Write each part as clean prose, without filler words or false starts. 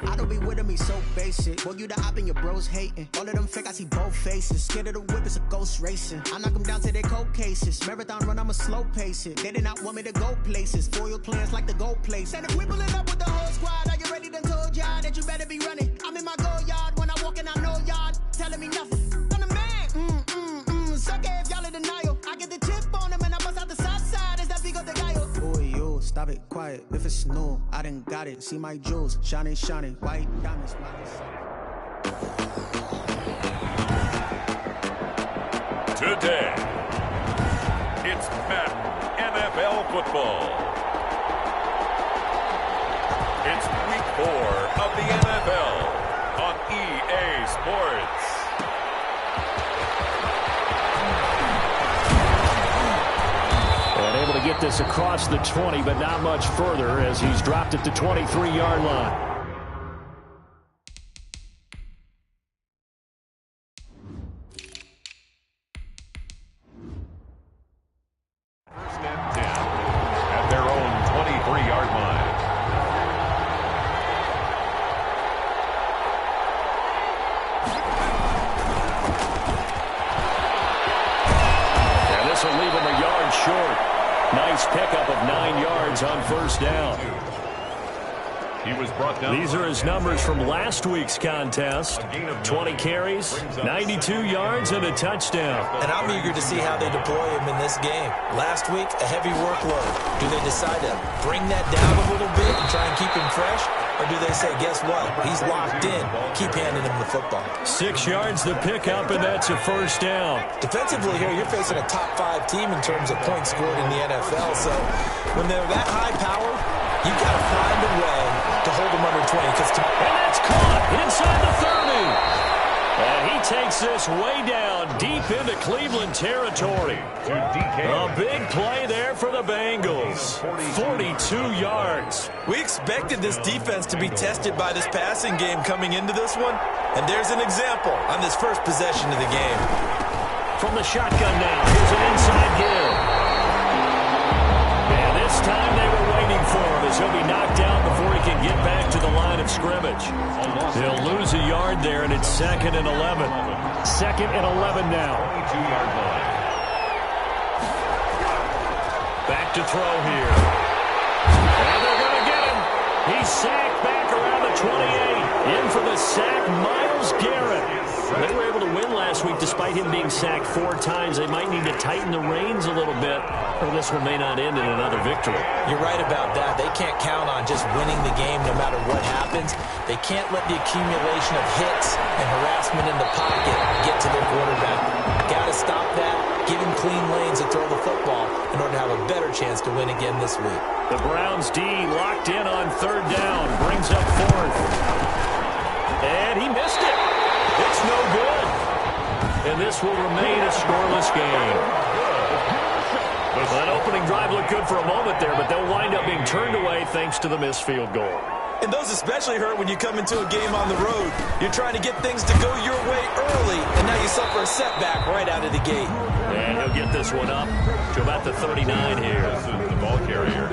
I don't be with me so basic. Boy, you the op and your bros hating. All of them fake, I see both faces. Scared of the whip, it's a ghost racing. I knock them down to their cold cases. Marathon run, I'ma slow pace it. They did not want me to go places. Foil plans like the goal place. And if we pulling up with the whole squad, are you ready? Done told y'all that you better be running. I'm in my go yard. When I walk in, I know y'all telling me nothing. I'm the man. Suck it if y'all in denial. I get the chip on them and I bust out the south side. Is that Vigo the guy? Oh, yo, stop it, quiet. If it's new, I done got it. See my jewels, shining, shining. White diamonds, Today, it's Madden NFL football. It's week 4 of the NFL on EA Sports. And able to get this across the 20, but not much further as he's dropped at the 23-yard line. First and 10 at their own 23-yard line. And this will leave him a yard short. Nice pickup of 9 yards on first down. He was brought down. These are his numbers from last week's contest. 20 carries, 92 yards, and a touchdown. And I'm eager to see how they deploy him in this game. Last week, a heavy workload. Do they decide to bring that down a little bit and try and keep him fresh? Or do they say, guess what? He's locked in. Keep handing him the football. 6 yards the pickup, and that's a first down. Defensively here, you're facing a top 5 team in terms of points scored in the NFL. So when they're that high power, you got to find a way to hold them under 20. And that's caught inside the 30. And he takes this way down deep into Cleveland territory. A big play there for the Bengals. 42 yards. We expected this defense to be tested by this passing game coming into this one. And there's an example on this first possession of the game. From the shotgun now, here's an inside give. And this time they were waiting for him as he'll be knocked down before he can get back to the line of scrimmage. They'll lose a yard there, and it's 2nd and 11. 2nd and 11 now. 22-yard line. Back to throw here. And they're going to get him. He's sacked back around the 28. In for the sack, Myles Garrett. They were able to win last week despite him being sacked 4 times. They might need to tighten the reins a little bit, or this one may not end in another victory. You're right about that. They can't count on just winning the game no matter what happens. They can't let the accumulation of hits and harassment in the pocket get to their quarterback. Got to stop that. Give him clean lanes to throw the football in order to have a better chance to win again this week. The Browns D locked in on 3rd down. Brings up 4th. And he missed it. It's no good. And this will remain a scoreless game. That opening drive looked good for a moment there, but they'll wind up being turned away thanks to the missed field goal. And those especially hurt when you come into a game on the road. You're trying to get things to go your way early, and now you suffer a setback right out of the gate. And he'll get this one up to about the 39 here. This is the ball carrier.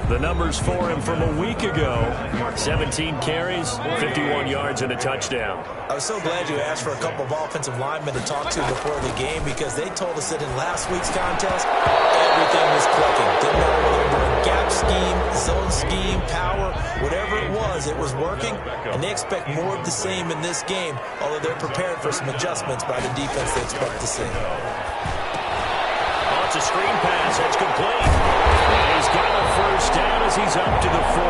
The numbers for him from a week ago: 17 carries, 51 yards, and a touchdown. I was so glad you asked for a couple of offensive linemen to talk to before the game, because they told us that in last week's contest, everything was clicking. Didn't matter whether they were gap scheme, zone scheme, power, whatever it was working, and they expect more of the same in this game, although they're prepared for some adjustments by the defense they expect to see. Oh, it's a screen pass. That's complete. And he's got a first down as he's up to the 48.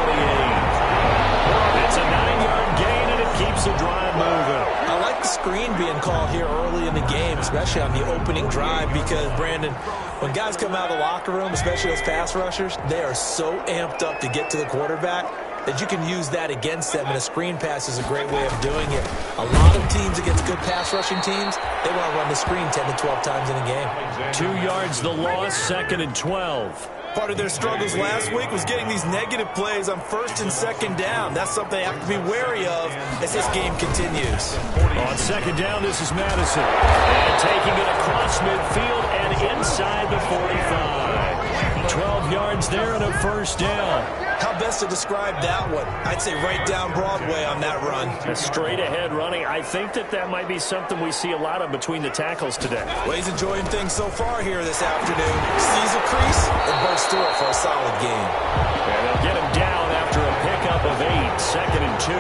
It's a 9-yard gain, and it keeps the drive moving. I like the screen being called here early in the game, especially on the opening drive, because, Brandon, when guys come out of the locker room, especially those pass rushers, they are so amped up to get to the quarterback that you can use that against them, and a screen pass is a great way of doing it. A lot of teams against good pass rushing teams, they want to run the screen 10 to 12 times in a game. 2 yards the loss, 2nd and 12. Part of their struggles last week was getting these negative plays on 1st and 2nd down. That's something they have to be wary of as this game continues. On 2nd down, this is Madison. And taking it across midfield and inside the 45. 12 yards there and a first down. How best to describe that one? I'd say right down Broadway on that run. A straight-ahead running. I think that might be something we see a lot of between the tackles today. Well, he's enjoying things so far here this afternoon. Sees a crease and bursts through it for a solid gain. And they'll get him down after a pickup of 8, 2nd and 2.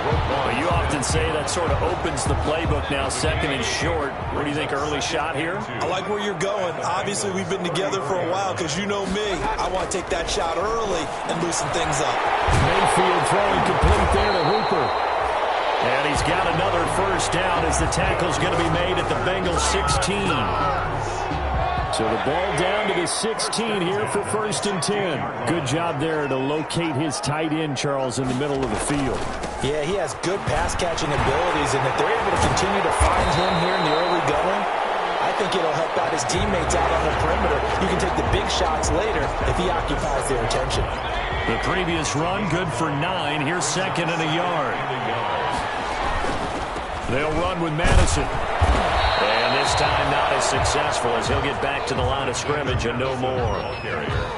Well, you often say that sort of opens the playbook now, 2nd and short. What do you think, early shot here? I like where you're going. Obviously, we've been together for a while because you know me. I want to take that shot early and loosen things up. Mayfield throwing complete there to Hooper. And he's got another first down as the tackle's going to be made at the Bengals 16. So the ball down to the 16 here for 1st and 10. Good job there to locate his tight end, Charles, in the middle of the field. Yeah, he has good pass-catching abilities, and if they're able to continue to find him here in the early going, I think it'll help out his teammates out on the perimeter. You can take the big shots later if he occupies their attention. The previous run, good for 9. Here's 2nd and a yard. They'll run with Madison. And this time not as successful as he'll get back to the line of scrimmage and no more.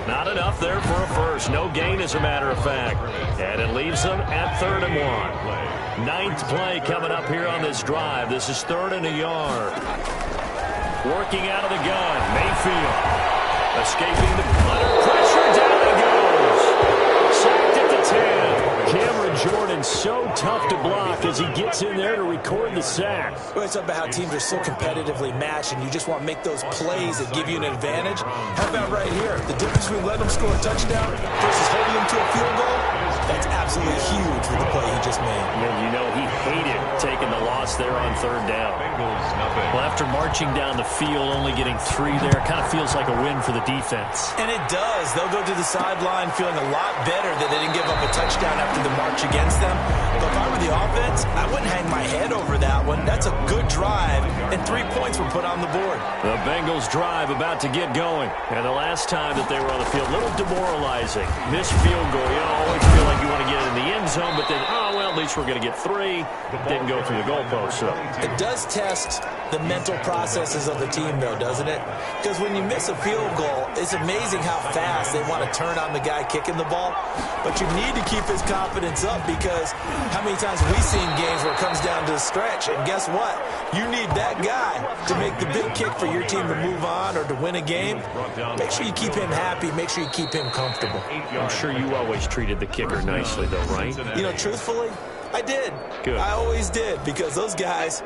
Not enough there for a first. No gain, as a matter of fact. And it leaves them at 3rd and 1. 9th play coming up here on this drive. This is 3rd and a yard. Working out of the gun. Mayfield escaping the under pressure. Down he goes. Sacked at the 10. Cameron Jordan so tough to block as he gets in there to record the sack. Well, it's about how teams are so competitively matched, and you just want to make those plays that give you an advantage. How about right here? The difference between letting them score a touchdown versus holding them to a field goal, that's absolutely huge with the play he just made. And you know he hated taking the loss there on 3rd down. Well, after marching down the field, only getting 3 there, kind of feels like a win for the defense. And it does. They'll go to the sideline feeling a lot better that they didn't give up a touchdown after the march against them. But if I were the offense, I wouldn't hang my head over that one. That's a good drive, and 3 points were put on the board. The Bengals drive about to get going. And the last time that they were on the field, a little demoralizing. Missed field goal. You always feel like you want to get in the end zone, but then, oh, well, at least we're going to get 3. Didn't go through the goalpost, so. It does test the mental processes of the team, though, doesn't it? Because when you miss a field goal, it's amazing how fast they want to turn on the guy kicking the ball. But you need to keep his confidence up, because how many times have we seen games where it comes down to the stretch? And guess what? You need that guy to make the big kick for your team to move on or to win a game. Make sure you keep him happy. Make sure you keep him comfortable. I'm sure you always treated the kicker nicely, though, right? You know, truthfully, I did. Good. I always did, because those guys,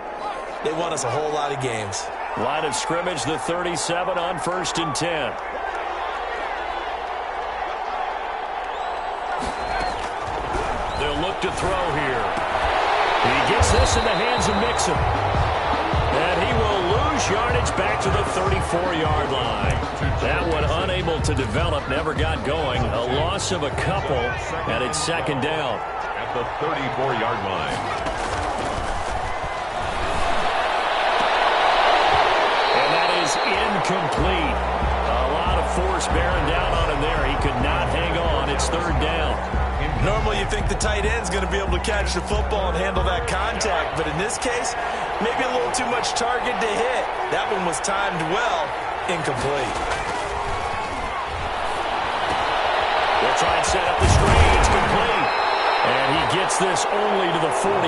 they won us a whole lot of games. Line of scrimmage, the 37 on 1st and 10. They'll look to throw here. He gets this in the hands of Mixon. And he will lose yardage back to the 34-yard line. That one unable to develop, never got going. A loss of a couple, and it's 2nd down. At the 34-yard line. And that is incomplete. A lot of force bearing down on him there. He could not hang on. It's 3rd down. Normally you think the tight end's going to be able to catch the football and handle that contact, but in this case, maybe a little too much target to hit. That one was timed well, incomplete. They'll try and set up the screen. It's complete. And he gets this only to the 41.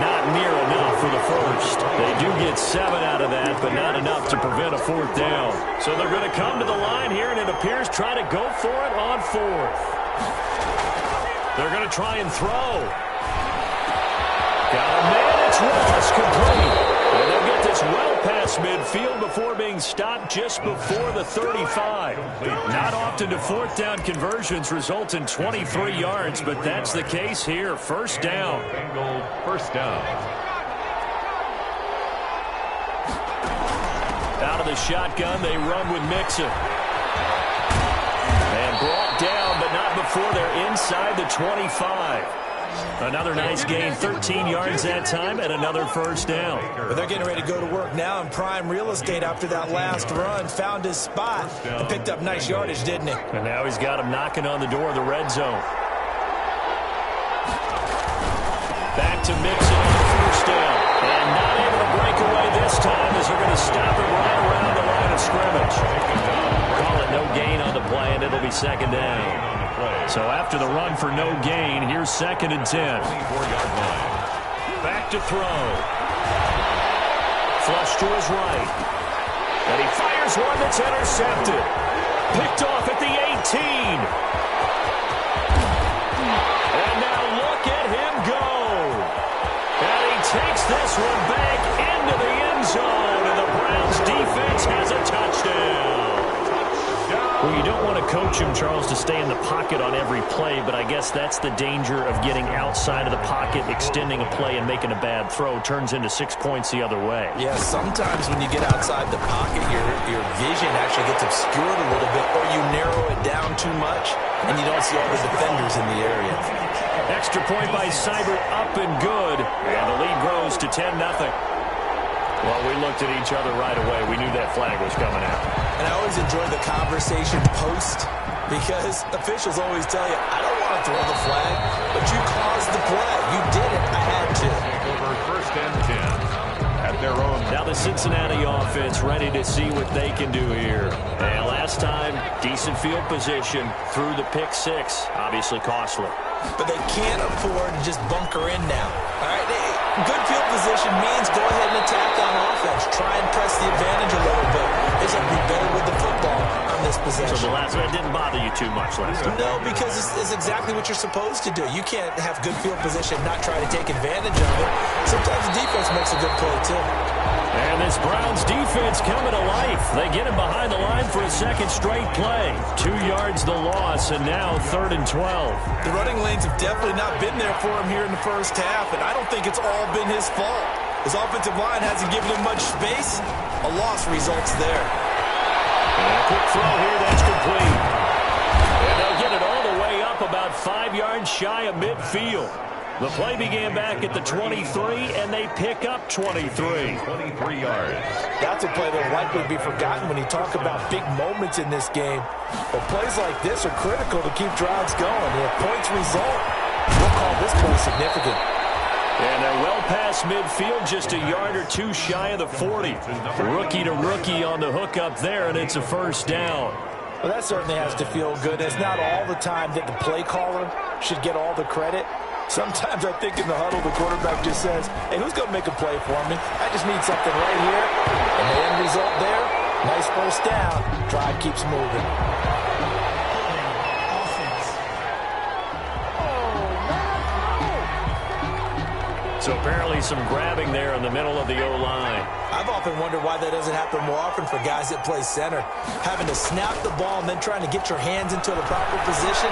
Not near enough for the first. They do get 7 out of that, but not enough to prevent a 4th down. So they're going to come to the line here, and it appears try to go for it on 4th. They're going to try and throw. Got a man. It's Ross, complete. And they'll get this well past midfield before being stopped just before the 35. Not often do 4th down conversions result in 23 yards, but that's the case here. 1st down. First down. Out of the shotgun, they run with Mixon. And brought down, but not before they're inside the 25. Another nice gain, 13 yards that time, and another 1st down. But they're getting ready to go to work now in prime real estate after that last run. Found his spot and picked up nice yardage, didn't he? And now he's got him knocking on the door of the red zone. Back to Mixon on the 1st down. And not able to break away this time as they're going to stop it right around the line of scrimmage. Call it no gain on the play, and it'll be 2nd down. So after the run for no gain, here's 2nd and 10. Back to throw. Flush to his right. And he fires one that's intercepted. Picked off at the 18. And now look at him go. And he takes this one back into the end zone. And the Browns defense has a touchdown. Well, you don't want to coach him, Charles, to stay in the pocket on every play, but I guess that's the danger of getting outside of the pocket, extending a play, and making a bad throw. Turns into 6 points the other way. Yeah, sometimes when you get outside the pocket, your vision actually gets obscured a little bit, or you narrow it down too much, and you don't see all the defenders in the area. Extra point by Seibert, up and good, and the lead grows to 10-0. Well, we looked at each other right away. We knew that flag was coming out. And I always enjoy the conversation post because officials always tell you, I don't want to throw the flag, but you caused the play. You did it. I had to. Over 1st and 10 at their own. Now the Cincinnati offense ready to see what they can do here. And last time, decent field position through the pick 6. Obviously costly. But they can't afford to just bunker in now. All right, good field position means go ahead and attack on offense. Try and press the advantage a little bit. They should be better with the football on this possession. So the last one didn't bother you too much last time? No, because it's exactly what you're supposed to do. You can't have good field position and not try to take advantage of it. Sometimes the defense makes a good play, too. And this Browns defense coming to life. They get him behind the line for a 2nd straight play. 2 yards the loss, and now 3rd and 12. The running lanes have definitely not been there for him here in the first half, and I don't think it's all been his fault. His offensive line hasn't given him much space. A loss results there. And a quick throw here, that's complete. And they'll get it all the way up about 5 yards shy of midfield. The play began back at the 23, and they pick up 23. 23 yards. That's a play that will likely be forgotten when you talk about big moments in this game. But plays like this are critical to keep drives going. If points result, we'll call this play significant. And they're well past midfield, just a yard or 2 shy of the 40. Rookie to rookie on the hook up there, and it's a 1st down. Well, that certainly has to feel good. It's not all the time that the play caller should get all the credit. Sometimes I think in the huddle, the quarterback just says, hey, who's going to make a play for me? I just need something right here. And the end result there, nice 1st down. Drive keeps moving. So apparently some grabbing there in the middle of the O-line. I've often wondered why that doesn't happen more often for guys that play center. Having to snap the ball and then trying to get your hands into the proper position,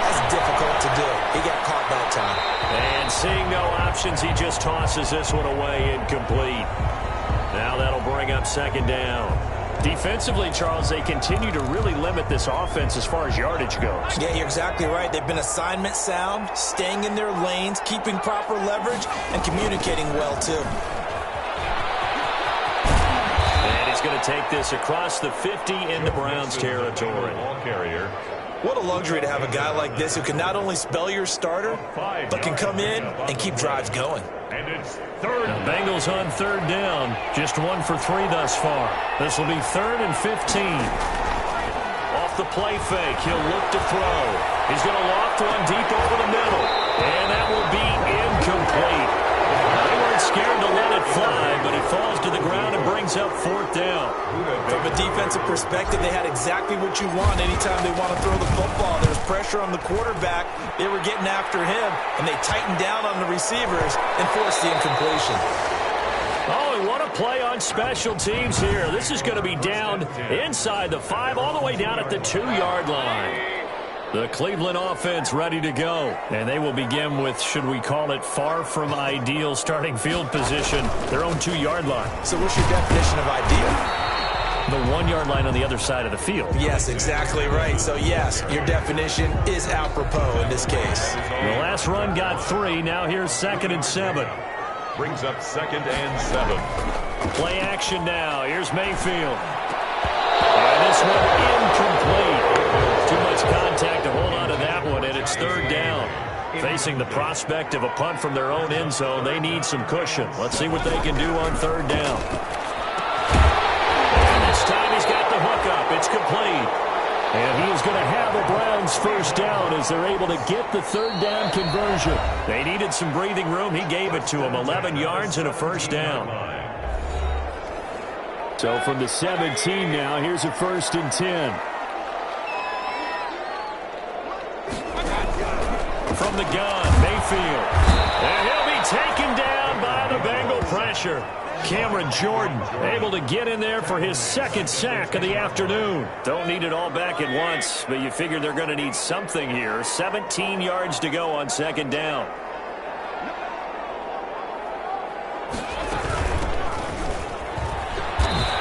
that's difficult to do. He got caught that time. And seeing no options, he just tosses this one away, incomplete. Now that'll bring up 2nd down. Defensively, Charles, they continue to really limit this offense as far as yardage goes. Yeah, you're exactly right. They've been assignment sound, staying in their lanes, keeping proper leverage, and communicating well, too. And he's going to take this across the 50 into Browns territory. Ball carrier. What a luxury to have a guy like this who can not only spell your starter, but can come in and keep drives going. And it's 3rd. The Bengals on 3rd down. Just 1 for 3 thus far. This will be 3rd and 15. Off the play fake, he'll look to throw. He's going to loft one deep over the middle. And that will be incomplete. They weren't scared to let it fly, but it falls to the ground and brings up 4th down. From a defensive perspective, they had exactly what you want anytime they want to throw the football. There's pressure on the quarterback. They were getting after him, and they tightened down on the receivers and forced the incompletion. Oh, and what a play on special teams here. This is going to be down inside the 5, all the way down at the 2-yard line. The Cleveland offense ready to go. And they will begin with, should we call it, far from ideal starting field position, their own 2-yard line. So what's your definition of ideal? The 1-yard line on the other side of the field. Yes, exactly right. So, yes, your definition is apropos in this case. The last run got 3. Now here's 2nd and 7. Brings up 2nd and 7. Play action now. Here's Mayfield. And this one incomplete. Too much contact to hold on to that one, and it's 3rd down. Facing the prospect of a punt from their own end zone, they need some cushion. Let's see what they can do on 3rd down. And this time he's got the hook up. It's complete. And he is going to have a Browns first down as they're able to get the third down conversion. They needed some breathing room. He gave it to them. 11 yards and a first down. So from the 17 now, here's a 1st and 10. From the gun, Mayfield. And he'll be taken down by the Bengal pressure. Cameron Jordan able to get in there for his 2nd sack of the afternoon. Don't need it all back at once, but you figure they're going to need something here. 17 yards to go on 2nd down.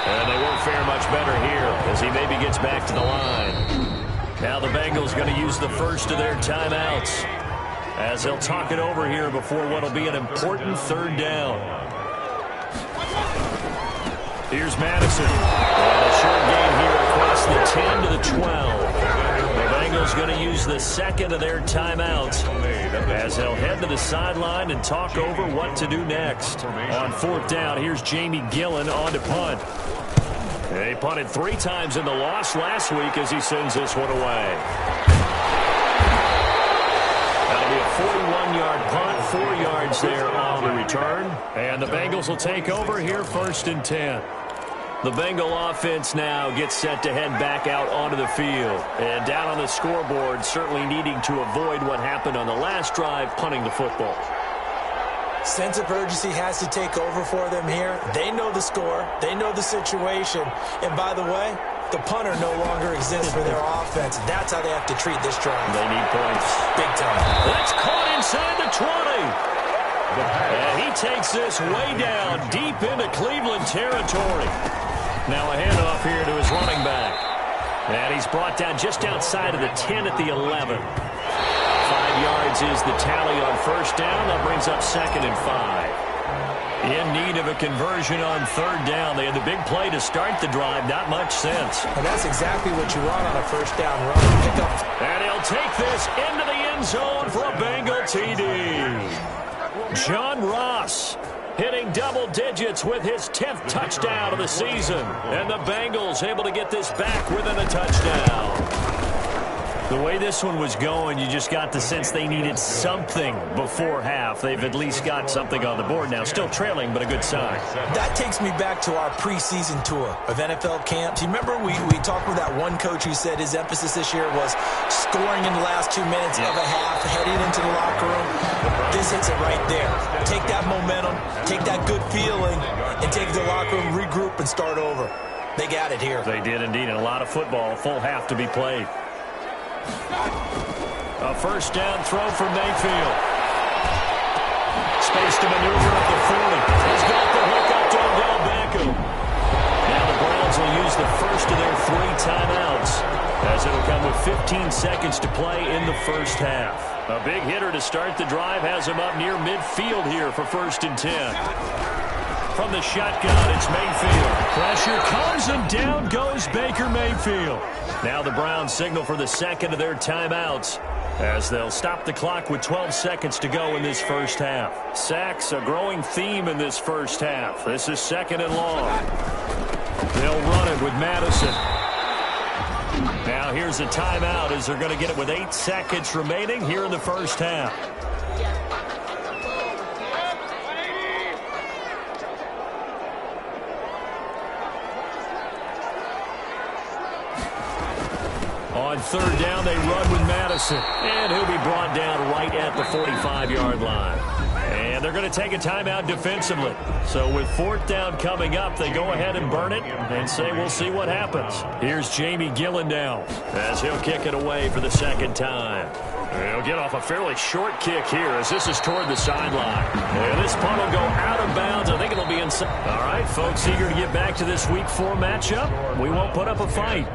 And they won't fare much better here as he maybe gets back to the line. Now the Bengals going to use the first of their timeouts as they'll talk it over here before what will be an important 3rd down. Here's Madison. And a short gain here across the 10 to the 12. The Bengals going to use the 2nd of their timeouts as they'll head to the sideline and talk over what to do next. On 4th down, here's Jamie Gillen on to punt. They punted 3 times in the loss last week as he sends this one away. That'll be a 41-yard punt, 4 yards there on the return. And the Bengals will take over here 1st and 10. The Bengal offense now gets set to head back out onto the field. And down on the scoreboard, certainly needing to avoid what happened on the last drive, punting the football. Sense of urgency has to take over for them here. They know the score. They know the situation. And by the way, the punter no longer exists for their offense. That's how they have to treat this drive. They need points. Big time. That's caught inside the 20. And he takes this way down deep into Cleveland territory. Now a handoff here to his running back. And he's brought down just outside of the 10 at the 11. 5 yards is the tally on 1st down. That brings up 2nd and 5. In need of a conversion on 3rd down. They had the big play to start the drive. Not much sense. And that's exactly what you want on a 1st down run. Pick up. And he'll take this into the end zone for a Bengal TD. John Ross hitting double digits with his 10th touchdown of the season. And the Bengals able to get this back within a touchdown. The way this one was going, you just got the sense they needed something before half. They've at least got something on the board now. Still trailing, but a good sign. That takes me back to our preseason tour of NFL camps. You remember we talked with that one coach who said his emphasis this year was scoring in the last 2 minutes of a half, heading into the locker room. This hits it right there. Take that momentum, take that good feeling, and take it to the locker room, regroup, and start over. They got it here. They did indeed, and a lot of football, full half to be played. A 1st down throw for Mayfield. Space to maneuver at the 40. He's got the hook up to Odell Beckham. Now the Browns will use the first of their 3 timeouts as it'll come with 15 seconds to play in the 1st half. A big hitter to start the drive has him up near midfield here for 1st and 10. From the shotgun, it's Mayfield. Pressure comes and down goes Baker Mayfield. Now the Browns signal for the 2nd of their timeouts as they'll stop the clock with 12 seconds to go in this 1st half. Sacks, a growing theme in this 1st half. This is 2nd and long. They'll run it with Madison. Now here's a timeout as they're going to get it with 8 seconds remaining here in the 1st half. On 3rd down, they run with Madison. And he'll be brought down right at the 45-yard line. And they're going to take a timeout defensively. So with 4th down coming up, they go ahead and burn it and say we'll see what happens. Here's Jamie Gillen now as he'll kick it away for the 2nd time. He'll get off a fairly short kick here as this is toward the sideline. And this punt will go out of bounds. I think it'll be inside. All right, folks, eager to get back to this Week 4 matchup. We won't put up a fight.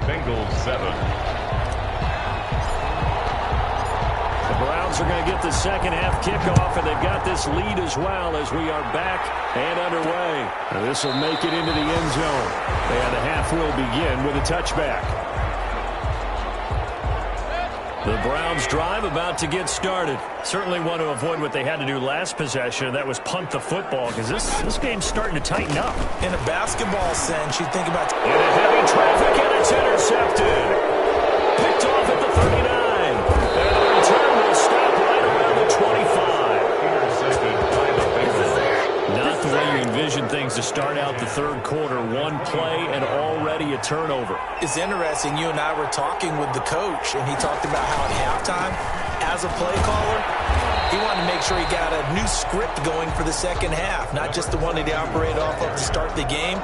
Bengals 7. The Browns are going to get the 2nd half kickoff, and they've got this lead as well as we are back and underway. This will make it into the end zone. And the half will begin with a touchback. The Browns drive about to get started. Certainly want to avoid what they had to do last possession. That was punt the football because this game's starting to tighten up. In a basketball sense, you think about... In a heavy traffic, and it's intercepted. 39. And the return will stop right around the 25. Not the way you envision things to start out the third quarter. One play and already a turnover. It's interesting. You and I were talking with the coach, and he talked about how at halftime, as a play caller, he wanted to make sure he got a new script going for the second half, not just the one that he operated off of to start the game.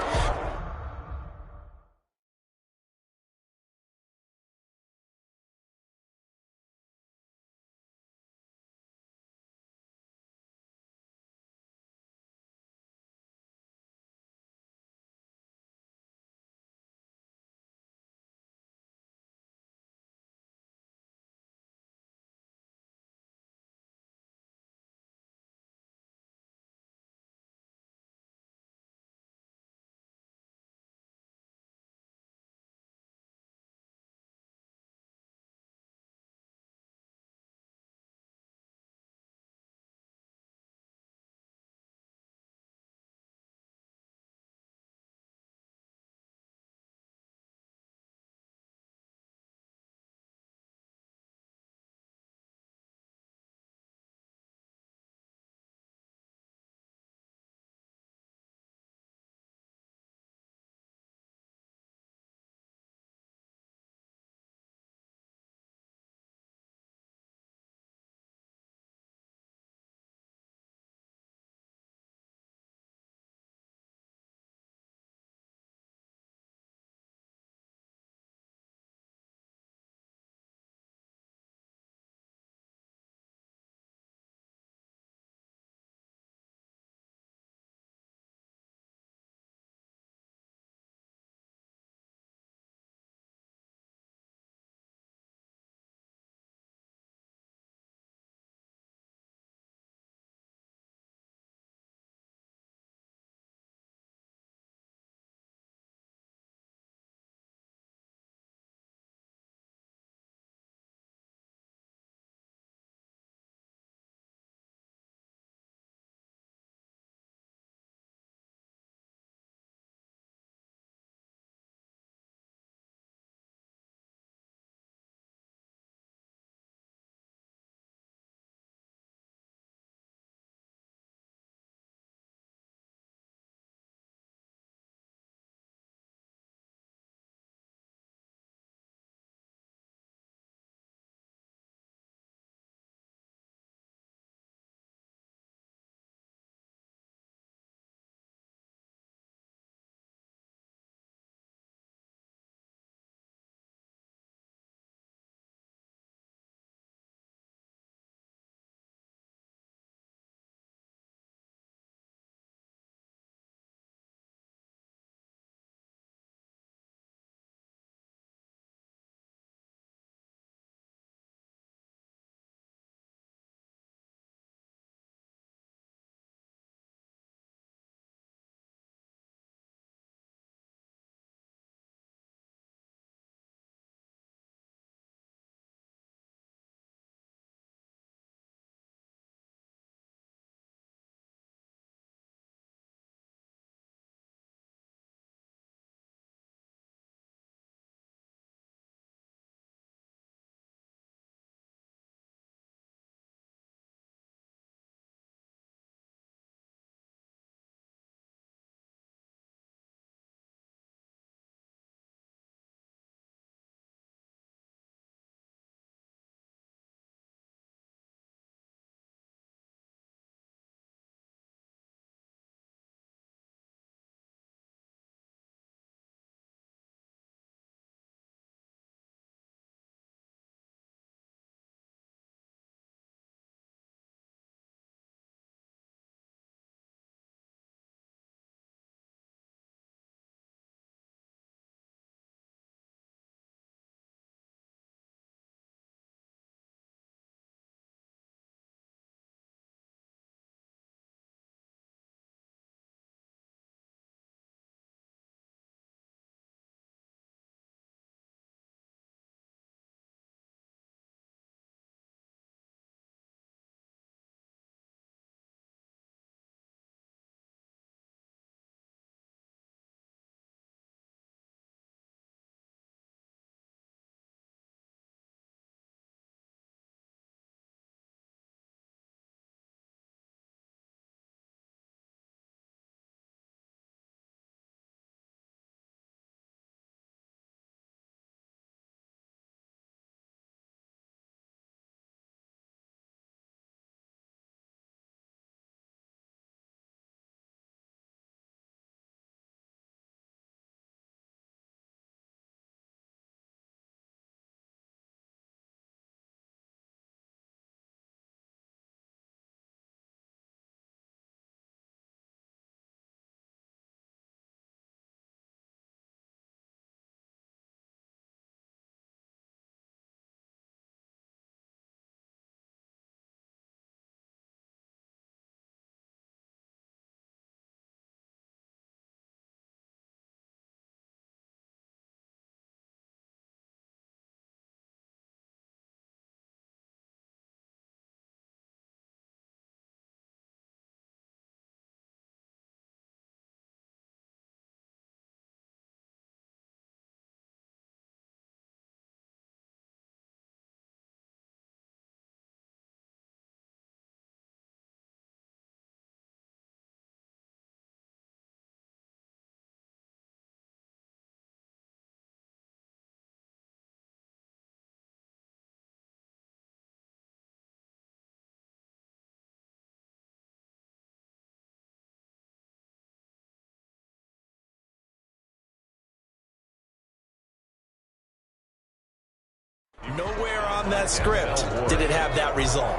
Nowhere on that script did it have that result.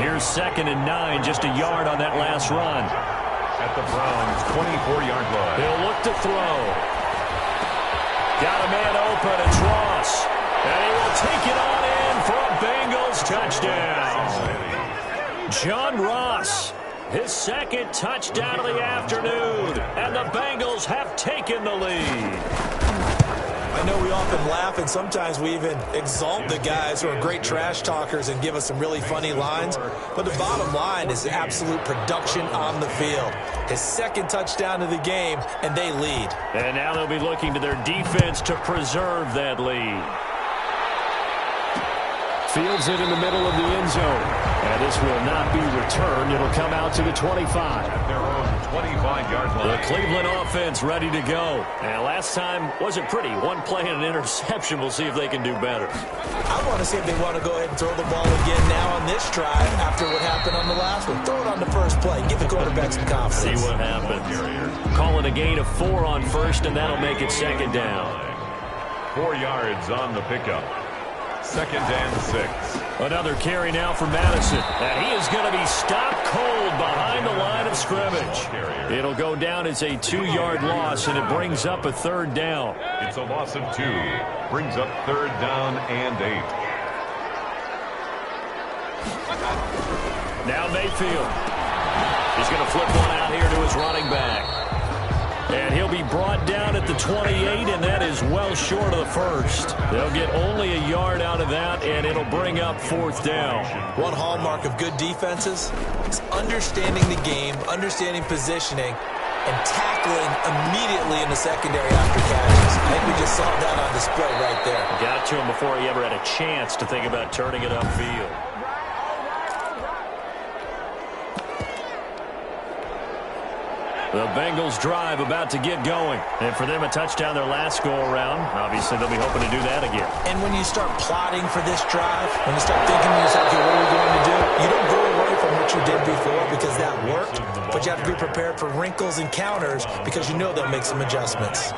Here's 2nd and 9, just a yard on that last run. At the Browns' 24-yard line. He'll look to throw. Got a man open, it's Ross. And he will take it on in for a Bengals touchdown. John Ross, his 2nd touchdown of the afternoon. And the Bengals have taken the lead. I know we often laugh, and sometimes we even exalt the guys who are great trash talkers and give us some really funny lines. But the bottom line is absolute production on the field. His 2nd touchdown of the game, and they lead. And now they'll be looking to their defense to preserve that lead. Fields it in the middle of the end zone. And this will not be returned. It'll come out to the 25. At their own 25-yard line. The Cleveland offense ready to go. And last time wasn't pretty. One play and an interception. We'll see if they can do better. I want to see if they want to go ahead and throw the ball again now on this drive after what happened on the last one. Throw it on the first play. Give the quarterback some confidence. See what happens. Calling a gain of 4 on 1st, and that'll make it 2nd down. 4 yards on the pickup. 2nd and 6. Another carry now for Madison. And he is going to be stopped cold behind the line of scrimmage. It'll go down as a 2-yard loss, and it brings up a 3rd down. It's a loss of 2. Brings up 3rd down and 8. Now Mayfield. He's going to flip one out here to his running back. And he'll be brought down at the 28, and that is well short of the 1st. They'll get only a yard out of that, and it'll bring up 4th down. One hallmark of good defenses is understanding the game, understanding positioning, and tackling immediately in the secondary after catches. I think we just saw that on display right there. Got to him before he ever had a chance to think about turning it upfield. The Bengals drive about to get going. And for them, a touchdown their last go-around. Obviously, they'll be hoping to do that again. And when you start plotting for this drive, when you start thinking to yourself, okay, what are we going to do? You don't go away from what you did before because that worked. But you have to be prepared for wrinkles and counters because you know they'll make some adjustments.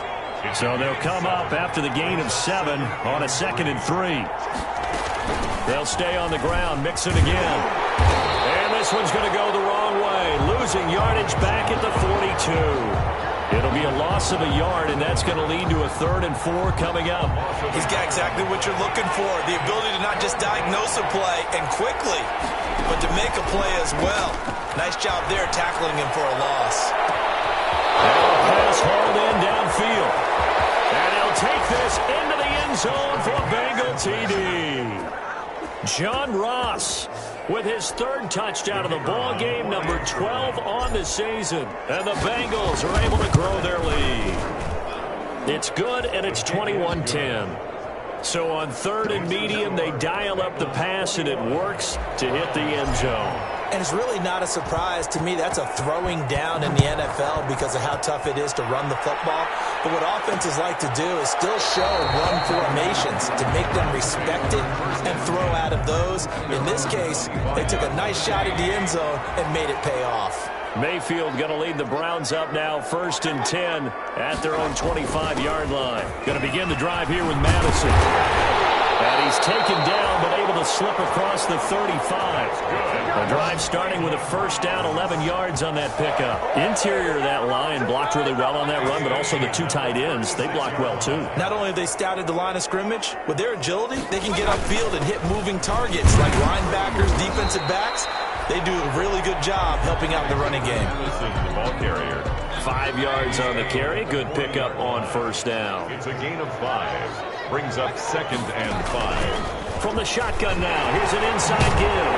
So they'll come up after the gain of 7 on a 2nd and 3. They'll stay on the ground, mix it again. And this one's going to go the wrong way. Losing yardage back at the 42. It'll be a loss of a yard, and that's going to lead to a 3rd and 4 coming up. He's got exactly what you're looking for. The ability to not just diagnose a play and quickly, but to make a play as well. Nice job there tackling him for a loss. And a pass hauled in downfield. And he'll take this into the end zone for a Bengal TD. John Ross with his 3rd touchdown of the ball game, number 12 on the season. And the Bengals are able to grow their lead. It's good, and it's 21-10. So on 3rd and medium, they dial up the pass, and it works to hit the end zone. And it's really not a surprise to me. That's a throwing down in the NFL because of how tough it is to run the football. But what offenses like to do is still show run formations to make them respect it and throw out of those. In this case, they took a nice shot at the end zone and made it pay off. Mayfield going to lead the Browns up now, 1st and 10 at their own 25-yard line. Going to begin the drive here with Madison. And he's taken down, but able to slip across the 35. The drive starting with a 1st down, 11 yards on that pickup. Interior of that line blocked really well on that run, but also the 2 tight ends, they blocked well too. Not only have they scouted the line of scrimmage, with their agility, they can get upfield and hit moving targets like linebackers, defensive backs. They do a really good job helping out the running game. This is the ball carrier. 5 yards on the carry. Good pickup on 1st down. It's a gain of 5. Brings up 2nd and 5. From the shotgun now, here's an inside give.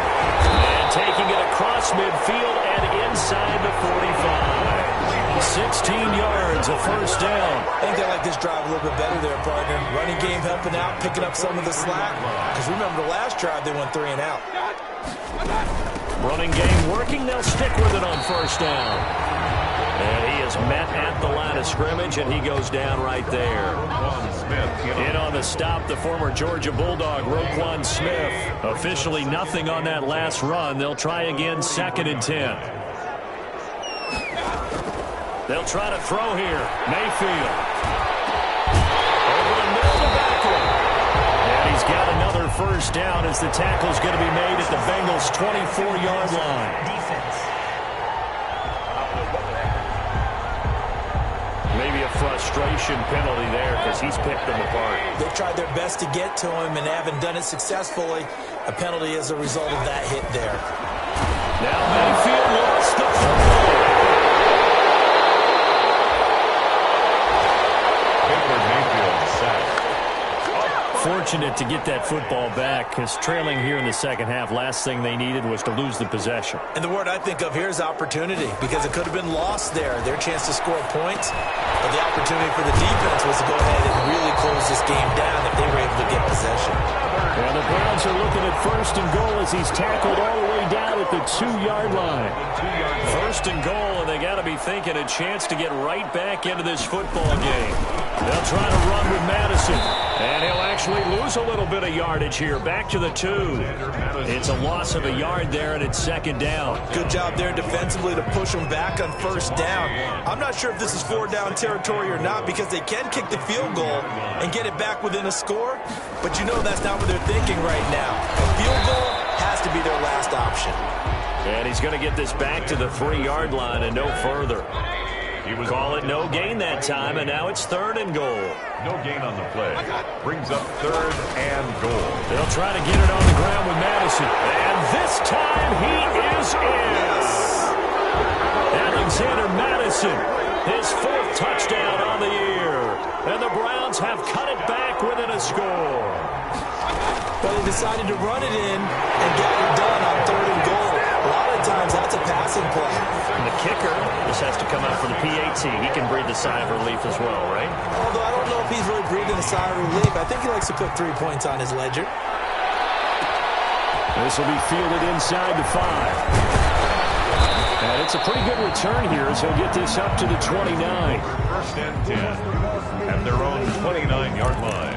And taking it across midfield and inside the 45. 16 yards, a 1st down. I think they like this drive a little bit better there, partner. Running game helping out, picking up some of the slack. Because remember the last drive, they went 3 and out. Running game working. They'll stick with it on 1st down. And he is met at the line of scrimmage, and he goes down right there. In on the stop, the former Georgia Bulldog, Roquan Smith. Officially nothing on that last run. They'll try again, 2nd and 10. They'll try to throw here. Mayfield. Over the middle to Beckham. And he's got another first down as the tackle is going to be made at the Bengals' 24-yard line. Maybe a frustration penalty there because he's picked them apart. They've tried their best to get to him and haven't done it successfully. A penalty as a result of that hit there. Now Mayfield lost the football. Mayfield sacked. Fortunate to get that football back because trailing here in the second half, last thing they needed was to lose the possession. And the word I think of here is opportunity because it could have been lost there, their chance to score points. But the opportunity for the defense was to go ahead and really close this game down if they were able to get possession. And the Browns are looking at first and goal as he's tackled all the way down at the 2-yard line. First and goal, and they got to be thinking a chance to get right back into this football game. They'll try to run with Madison, and he'll actually lose a little bit of yardage here. Back to the 2. It's a loss of a yard there, and it's second down. Good job there defensively to push them back on first down. I'm not sure if this is 4-down territory or not because they can kick the field goal and get it back within a score, but you know that's not what they're thinking right now. A field goal has to be their last option. And he's going to get this back to the 3-yard line and no further. Call it no gain that time, and now it's third and goal. No gain on the play. Brings up third and goal. They'll try to get it on the ground with Madison. And this time he is in. Alexander Madison, his 4th touchdown on the year. And the Browns have cut it back within a score. But they decided to run it in and get it done on third and goal. A lot of times that's a passing play. And the kicker just has to come out for the PAT. He can breathe a sigh of relief as well, right? Although I don't know if he's really breathing a sigh of relief. I think he likes to put 3 points on his ledger. This will be fielded inside the 5. And it's a pretty good return here as he'll get this up to the 29. First and 10 at their own 29-yard line.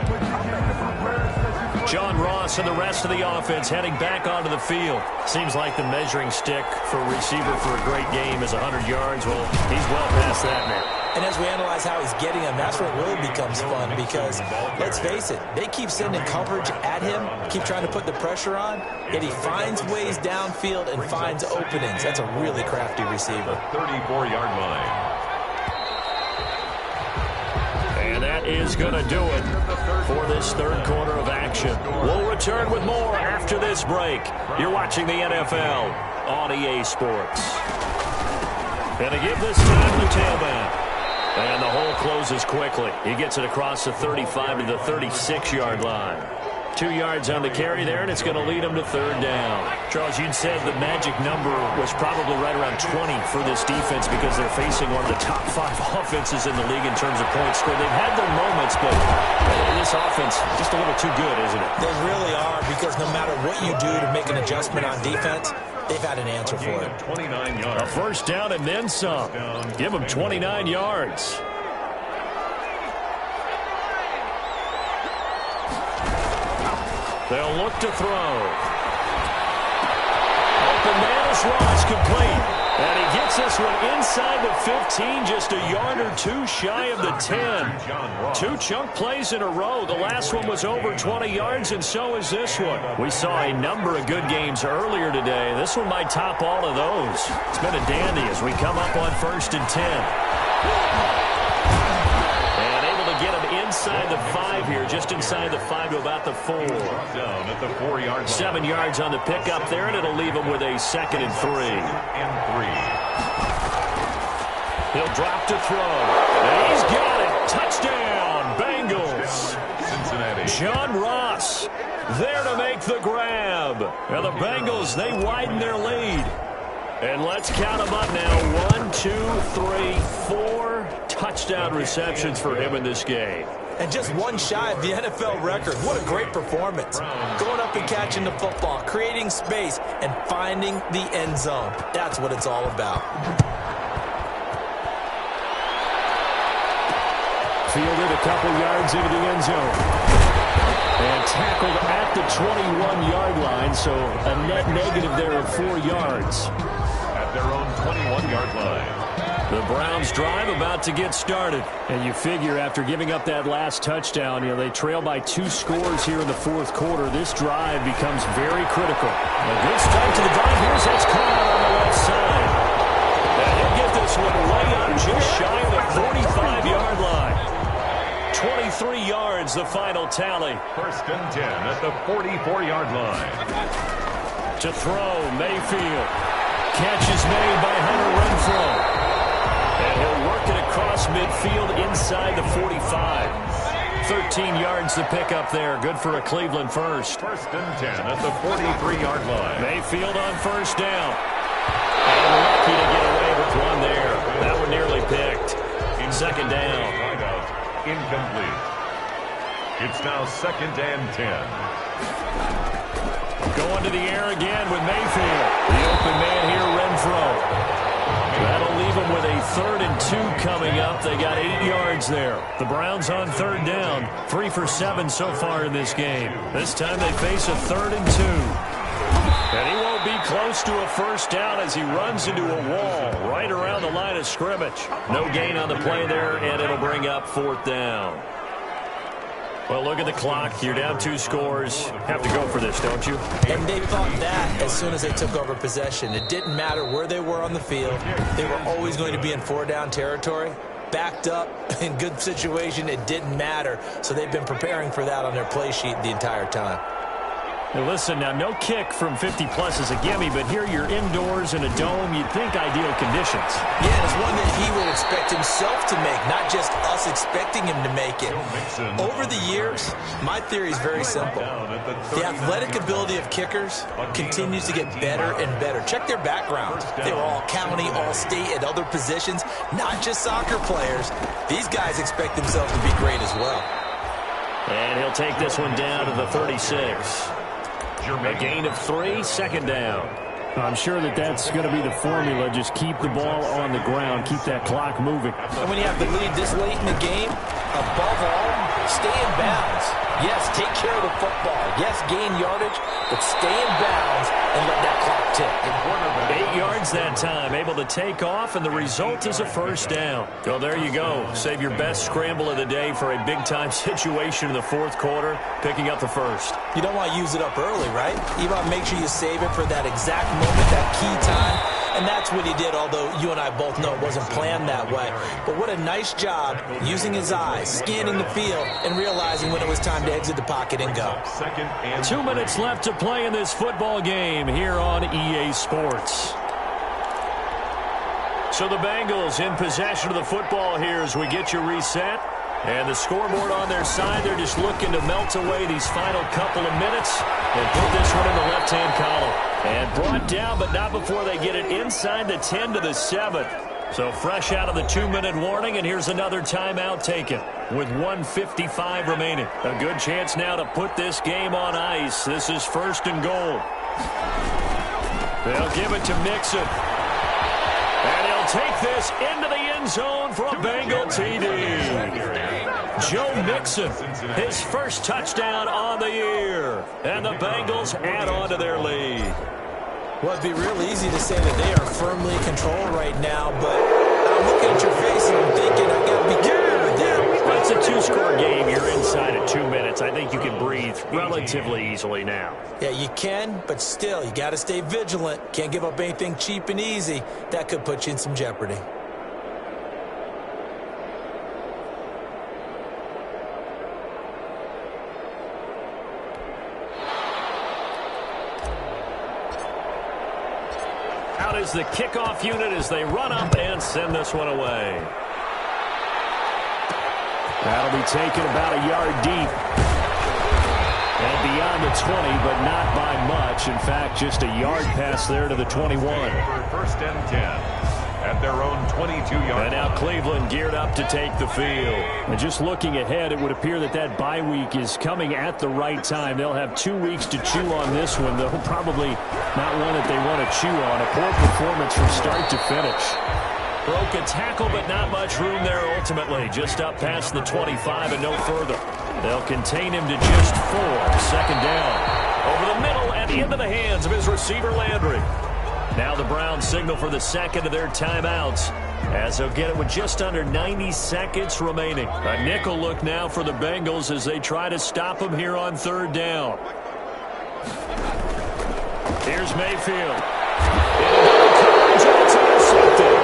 John Ross and the rest of the offense heading back onto the field. Seems like the measuring stick for a receiver for a great game is 100 yards. Well, he's well past that now. And as we analyze how he's getting them, that's where it really becomes fun because, let's face it, they keep sending coverage at him, keep trying to put the pressure on, yet he finds ways downfield and finds openings. That's a really crafty receiver. 34-yard line. And that is going to do it for this third quarter of action. We'll return with more after this break. You're watching the NFL on EA Sports. And to give this time to the tailback. And the hole closes quickly. He gets it across the 35 to the 36-yard line. 2 yards on the carry there, and it's going to lead him to third down. Charles, you'd said the magic number was probably right around 20 for this defense because they're facing one of the top 5 offenses in the league in terms of points scored. They've had their moments, but this offense just a little too good, isn't it? They really are because no matter what you do to make an adjustment on defense, they've had an answer for it. 29 yards. A first down and then some. Give them 29 yards. They'll look to throw. Open man is Ross, complete. And he gets this one inside the 15, just a yard or 2 shy of the 10. 2 chunk plays in a row. The last one was over 20 yards, and so is this one. We saw a number of good games earlier today. This one might top all of those. It's been a dandy as we come up on first and 10. And able to get him inside the 5 here, just inside the 5 to about the 4. Down at the 4-yard line. 7 yards on the pickup there, and it'll leave him with a second and 3. He'll drop to throw. And he's got it. Touchdown, Bengals. Cincinnati. John Ross there to make the grab. Now the Bengals, they widen their lead. And let's count them up now. 1, 2, 3, 4 touchdown receptions for him in this game. And just one shy of the NFL record. What a great performance. Going up and catching the football, creating space, and finding the end zone. That's what it's all about. Fielded a couple yards into the end zone. And tackled at the 21-yard line, so a net negative there of 4 yards. At their own 21-yard line. The Browns drive about to get started. And you figure after giving up that last touchdown, they trail by 2 scores here in the fourth quarter. This drive becomes very critical. A good start to the drive. Here's that's caught out on the left side. And he'll get this one way up just shy of the 45-yard line. 23 yards, the final tally. 1st and 10 at the 44-yard line. To throw, Mayfield. Catch is made by Hunter Renfrow. And he'll work it across midfield inside the 45. 13 yards to pick up there. Good for a Cleveland first. 1st and 10 at the 43-yard line. Mayfield on first down. And lucky to get away with one there. That one nearly picked. In 2nd down. Incomplete. It's now 2nd and 10. Going to the air again with Mayfield. The open man here, Renfrow. That'll leave them with a 3rd and 2 coming up. They got 8 yards there. The Browns on 3rd down. 3 for 7 so far in this game. This time they face a 3rd and 2. And he won't be close to a first down as he runs into a wall right around the line of scrimmage. No gain on the play there, and it'll bring up 4th down. Well, look at the clock. You're down 2 scores. Have to go for this, don't you? And they thought that as soon as they took over possession. It didn't matter where they were on the field. They were always going to be in 4-down territory. Backed up, in good situation, it didn't matter. So they've been preparing for that on their play sheet the entire time. Now listen, now no kick from 50-plus is a gimme, but here you're indoors in a dome. You'd think ideal conditions. Yeah, and it's one that he would expect himself to make, not just us expecting him to make it. Over the years, my theory is very simple. The athletic ability of kickers continues to get better and better. Check their backgrounds. They were all county, all state, at other positions, not just soccer players. These guys expect themselves to be great as well. And he'll take this one down to the 36. A gain of 3, 2nd down. I'm sure that's going to be the formula. Just keep the ball on the ground. Keep that clock moving. And when you have the lead this late in the game, above all, stay in bounds. Yes, take care of the football. Yes, gain yardage, but stay in bounds and let that clock tick. 8 yards that time, able to take off, and the result is a first down. Well, there you go. Save your best scramble of the day for a big-time situation in the 4th quarter, picking up the first. You don't want to use it up early, right? You want to make sure you save it for that exact moment, that key time. And that's what he did, although you and I both know it wasn't planned that way. But what a nice job using his eyes, scanning the field, and realizing when it was time to exit the pocket and go. 2 minutes left to play in this football game here on EA Sports. So the Bengals in possession of the football here as we get you reset. And the scoreboard on their side, they're just looking to melt away these final couple of minutes and put this one in the left-hand column. And brought down, but not before they get it inside the 10 to the 7. So fresh out of the 2-minute warning, and here's another timeout taken with 1:55 remaining. A good chance now to put this game on ice. This is 1st and goal. They'll give it to Mixon. And he'll take this into the end zone for a Bengal TD. Joe Mixon, his first touchdown on the year. And the Bengals add on to their lead. Well, it'd be real easy to say that they are firmly in control right now, but I'm looking at your face and I'm thinking I got to be careful with that. Well, it's a 2-score game. You're inside at 2 minutes. I think you can breathe relatively easily now. Yeah, you can, but still, you got to stay vigilant. Can't give up anything cheap and easy. That could put you in some jeopardy. Out is the kickoff unit as they run up and send this one away. That'll be taken about a yard deep. And beyond the 20, but not by much. In fact, just a yard pass there to the 21. 1st and 10 at their own 22-yard. And now Cleveland geared up to take the field. And just looking ahead, it would appear that bye week is coming at the right time. They'll have 2 weeks to chew on this one, though probably not one that they want to chew on. A poor performance from start to finish. Broke a tackle, but not much room there ultimately. Just up past the 25 and no further. They'll contain him to just 4. 2nd down. Over the middle and into the hands of his receiver, Landry. Now the Browns signal for the second of their timeouts, as they'll get it with just under 90 seconds remaining. A nickel look now for the Bengals as they try to stop them here on third down. Here's Mayfield. It's intercepted.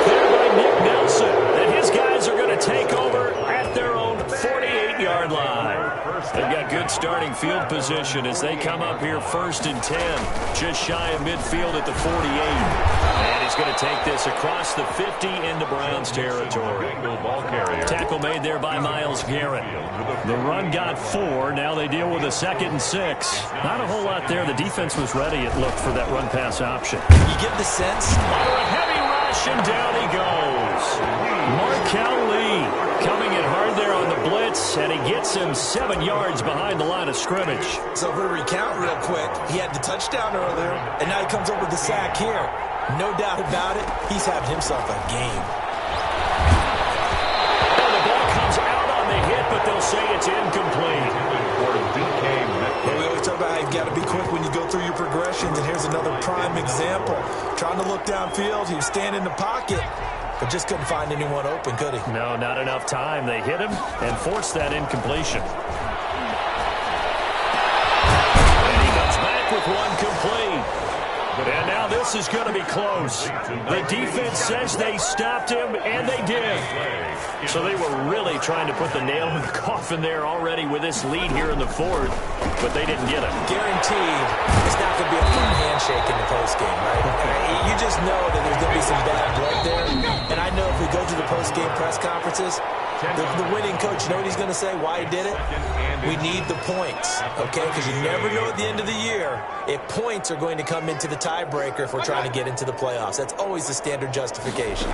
There by Nick Nelson. And his guys are going to take over at their own 48-yard line. They've got good starting field position as they come up here 1st and 10. Just shy of midfield at the 48. And he's going to take this across the 50 into Browns territory. Tackle made there by Myles Garrett. The run got 4. Now they deal with a 2nd and 6. Not a whole lot there. The defense was ready, it looked, for that run-pass option. You get the sense. A heavy rush, and down he goes. Markel Lee coming in hard there on the blitz, and he gets him 7 yards behind the line of scrimmage. So if we recount real quick, he had the touchdown earlier, and now he comes up with the sack here. No doubt about it, he's having himself a game. And the ball comes out on the hit, but they'll say it's incomplete. Yeah, we always talk about how you've got to be quick when you go through your progressions, and here's another prime example. Trying to look downfield, he was standing in the pocket, but just couldn't find anyone open, could he? No, not enough time. They hit him and forced that incompletion. And he comes back with one complete. And now this is going to be close. The defense says they stopped him, and they did. So they were really trying to put the nail in the coffin there already with this lead here in the 4th, but they didn't get it. Guaranteed, it's not going to be a fun handshake in the postgame, right? You just know that there's going to be some bad blood there. And I know if we go to the postgame press conferences, the winning coach, you know what he's going to say, why he did it? We need the points, okay? Because you never know at the end of the year if points are going to come into the tiebreaker if we're trying to get into the playoffs. That's always the standard justification.